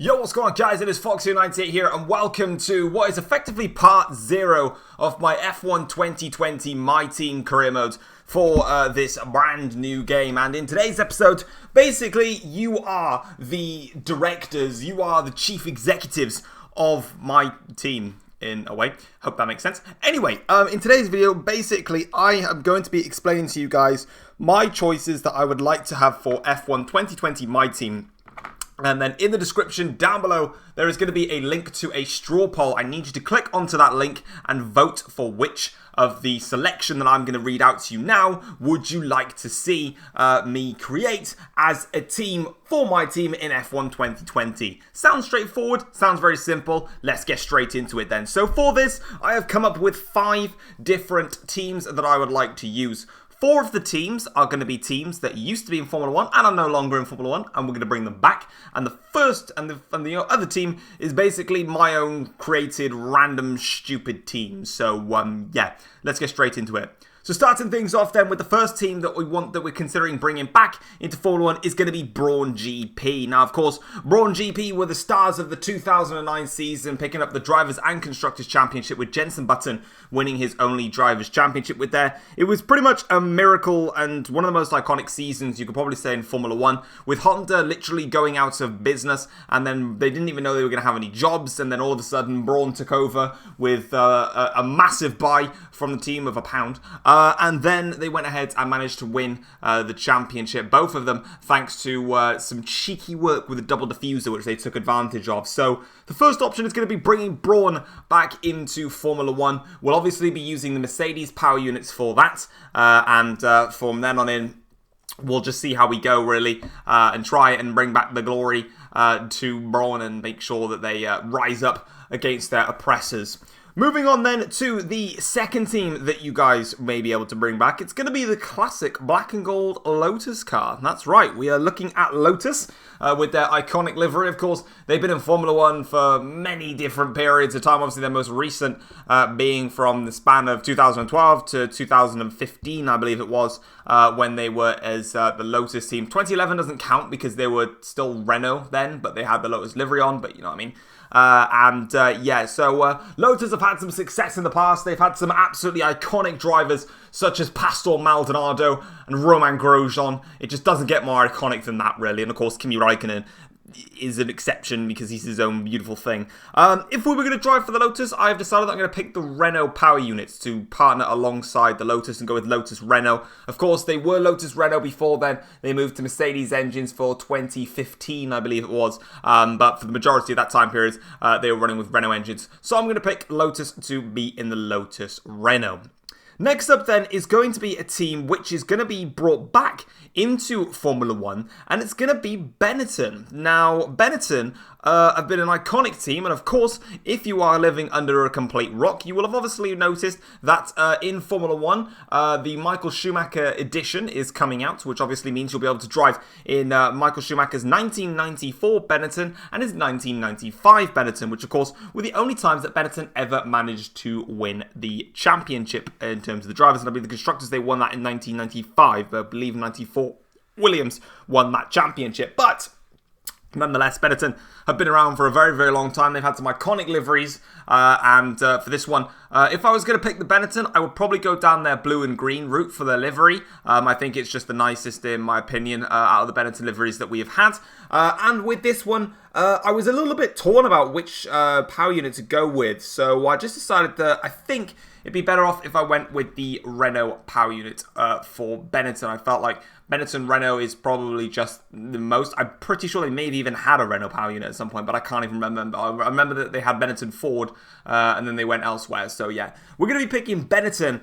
Yo, what's going on, guys? It is Foxy98 here, and welcome to what is effectively part 0 of my F1 2020 My Team career mode for this brand new game. And in today's episode, basically, you are the directors, you are the chief executives of my team. In a way. Hope that makes sense. Anyway, in today's video, basically, I am going to be explaining to you guys my choices that I would like to have for F1 2020 My Team. And then in the description down below, there is going to be a link to a straw poll. I need you to click onto that link and vote for which of the selection that I'm going to read out to you now would you like to see me create as a team for my team in F1 2020. Sounds straightforward, sounds very simple. Let's get straight into it then. So for this, I have come up with 5 different teams that I would like to use. 4 of the teams are going to be teams that used to be in Formula 1 and are no longer in Formula 1, and we're going to bring them back. And the first and the other team is basically my own created random stupid team. So yeah, let's get straight into it. So starting things off then with the first team that we're considering bringing back into Formula 1 is going to be Brawn GP. Now, of course, Brawn GP were the stars of the 2009 season, picking up the Drivers' and Constructors' Championship with Jenson Button winning his only Drivers' Championship with there. It was pretty much a miracle and one of the most iconic seasons you could probably say in Formula 1, with Honda literally going out of business, and then they didn't even know they were going to have any jobs, and then all of a sudden Brawn took over with a massive buy from the team of £1. And then they went ahead and managed to win the championship, both of them, thanks to some cheeky work with a double diffuser, which they took advantage of. So the first option is going to be bringing Brawn back into Formula 1. We'll obviously be using the Mercedes power units for that, and from then on in, we'll just see how we go, really, and try and bring back the glory to Brawn and make sure that they rise up against their oppressors. Moving on then to the second team that you guys may be able to bring back. It's going to be the classic black and gold Lotus car. That's right, we are looking at Lotus with their iconic livery. Of course, they've been in Formula 1 for many different periods of time. Obviously, their most recent being from the span of 2012 to 2015, I believe it was, when they were as the Lotus team. 2011 doesn't count because they were still Renault then, but they had the Lotus livery on, but you know what I mean. Yeah, so Lotus have had some success in the past. They've had some absolutely iconic drivers such as Pastor Maldonado and Romain Grosjean. It just doesn't get more iconic than that, really. And of course, Kimi Räikkönen is an exception because he's his own beautiful thing. If we were going to drive for the Lotus, I've decided that I'm going to pick the Renault power units to partner alongside the Lotus and go with Lotus Renault. Of course, they were Lotus Renault before then. They moved to Mercedes engines for 2015, I believe it was. But for the majority of that time period, they were running with Renault engines. So I'm going to pick Lotus to be in the Lotus Renault. Next up then is going to be a team which is going to be brought back into Formula 1, and it's going to be Benetton. Now, Benetton have been an iconic team, and of course, if you are living under a complete rock, you will have obviously noticed that in Formula 1, the Michael Schumacher edition is coming out, which obviously means you'll be able to drive in Michael Schumacher's 1994 Benetton and his 1995 Benetton, which of course were the only times that Benetton ever managed to win the championship in terms of the drivers. And I believe the constructors, they won that in 1995, but I believe in 94, Williams won that championship. But nonetheless, Benetton have been around for a very, very long time. They've had some iconic liveries, and for this one, if I was going to pick the Benetton, I would probably go down their blue and green route for their livery. I think it's just the nicest, in my opinion, out of the Benetton liveries that we have had. And with this one, I was a little bit torn about which power unit to go with, so I just decided that I think it'd be better off if I went with the Renault power unit for Benetton. I felt like Benetton Renault is probably just the most. I'm pretty sure they may have even had a Renault power unit at some point, but I can't even remember. I remember that they had Benetton Ford, and then they went elsewhere. So yeah, we're going to be picking Benetton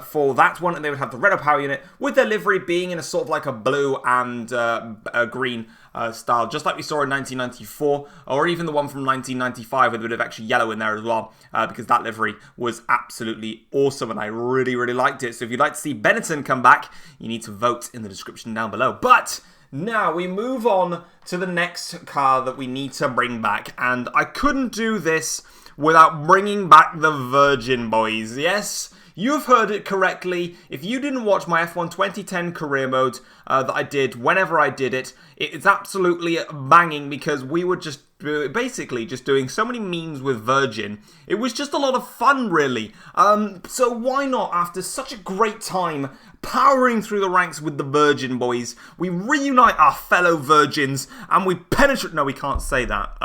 for that one, and they would have the Renault power unit with their livery being in a sort of like a blue and a green style, just like we saw in 1994, or even the one from 1995 with a bit of extra yellow in there as well, because that livery was absolutely awesome, and I really, really liked it. So if you'd like to see Benetton come back, you need to vote in the description down below. But now we move on to the next car that we need to bring back, and I couldn't do this without bringing back the Virgin boys. Yes, you've heard it correctly. If you didn't watch my F1 2010 career mode that I did whenever I did it, it's absolutely banging because we were just basically just doing so many memes with Virgin. It was just a lot of fun, really. So why not, after such a great time powering through the ranks with the Virgin boys, we reunite our fellow Virgins and we penetrate... No, we can't say that.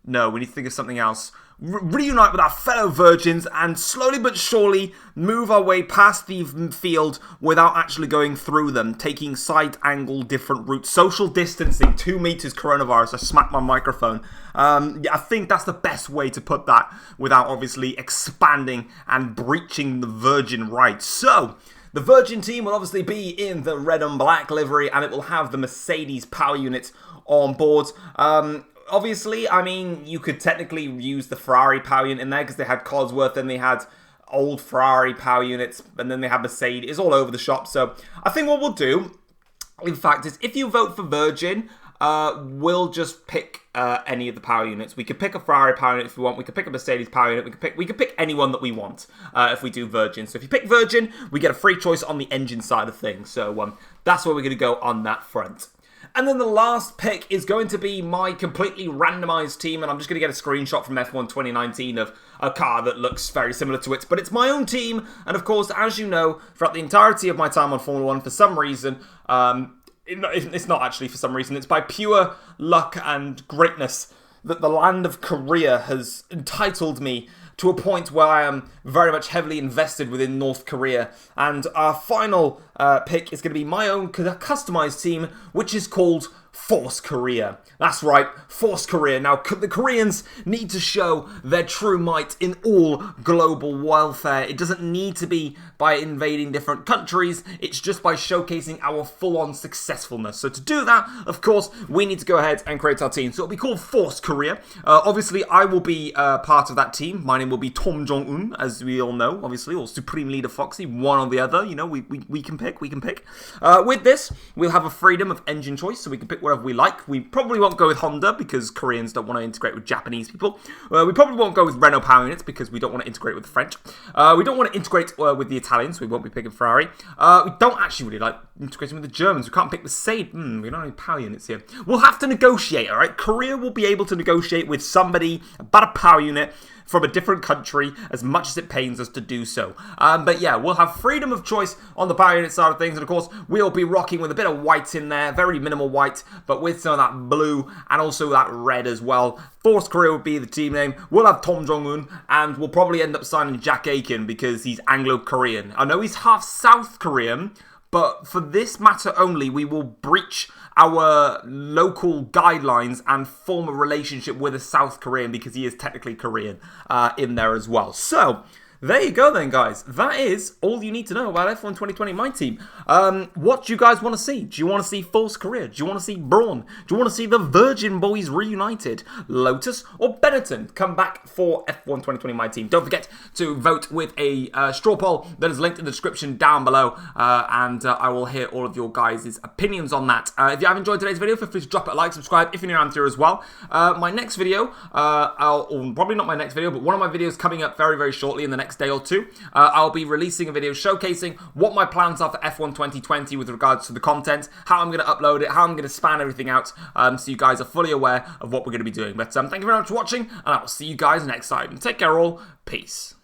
No, we need to think of something else. Reunite with our fellow Virgins and slowly but surely move our way past the field without actually going through them, taking side angle different routes, social distancing, 2 meters coronavirus. I smacked my microphone. Yeah, I think that's the best way to put that without obviously expanding and breaching the Virgin rights. So the Virgin team will obviously be in the red and black livery and it will have the Mercedes power unit on board. Obviously, I mean, you could technically use the Ferrari power unit in there because they had Cosworth and they had old Ferrari power units and then they had Mercedes. It's all over the shop. So I think what we'll do, in fact, is if you vote for Virgin, we'll just pick any of the power units. We could pick a Ferrari power unit if we want. We could pick a Mercedes power unit. We could pick anyone that we want if we do Virgin. So if you pick Virgin, we get a free choice on the engine side of things. So that's where we're going to go on that front. And then the last pick is going to be my completely randomized team, and I'm just going to get a screenshot from F1 2019 of a car that looks very similar to it, but it's my own team, and of course, as you know, throughout the entirety of my time on Formula 1, for some reason, it's not actually for some reason, it's by pure luck and greatness that the land of Korea has entitled me to a point where I am very much heavily invested within North Korea. And our final pick is going to be my own customized team, which is called Force Korea. That's right, Force Korea. Now, the Koreans need to show their true might in all global welfare. It doesn't need to be by invading different countries. It's just by showcasing our full-on successfulness. So to do that, of course, we need to go ahead and create our team. So it'll be called Force Korea. Obviously, I will be part of that team. My name will be Tom Jong-un, as we all know, obviously, or Supreme Leader Foxy, one or the other. You know, we can pick, with this, we'll have a freedom of engine choice, so we can pick whatever we like. We probably won't go with Honda because Koreans don't want to integrate with Japanese people. We probably won't go with Renault power units because we don't want to integrate with the French. We don't want to integrate with the Italians, so we won't be picking Ferrari. We don't actually really like integrating with the Germans. We can't pick Mercedes. We don't have any power units here. We'll have to negotiate, alright? Korea will be able to negotiate with somebody about a power unit from a different country as much as it pains us to do so. But yeah, we'll have freedom of choice on the power unit side of things, and of course, we'll be rocking with a bit of white in there, very minimal white, but with some of that blue and also that red as well. Force Korea would be the team name. We'll have Tom Jong-un, and we'll probably end up signing Jack Aiken because he's Anglo-Korean. I know he's half South Korean, but for this matter only, we will breach our local guidelines and form a relationship with a South Korean because he is technically Korean in there as well. So there you go then, guys. That is all you need to know about F1 2020, my team. What do you guys want to see? Do you want to see Force Korea? Do you want to see Brawn? Do you want to see the Virgin Boys reunited? Lotus or Benetton come back for F1 2020, my team? Don't forget to vote with a straw poll that is linked in the description down below, and I will hear all of your guys' opinions on that. If you have enjoyed today's video, feel free to drop it a like, subscribe if you're new around here as well. My next video, or probably not my next video, but one of my videos coming up very, very shortly in the next day or two, I'll be releasing a video showcasing what my plans are for F1 2020 with regards to the content, how I'm going to upload it, how I'm going to span everything out, so you guys are fully aware of what we're going to be doing. But thank you very much for watching, and I will see you guys next time. Take care all. Peace.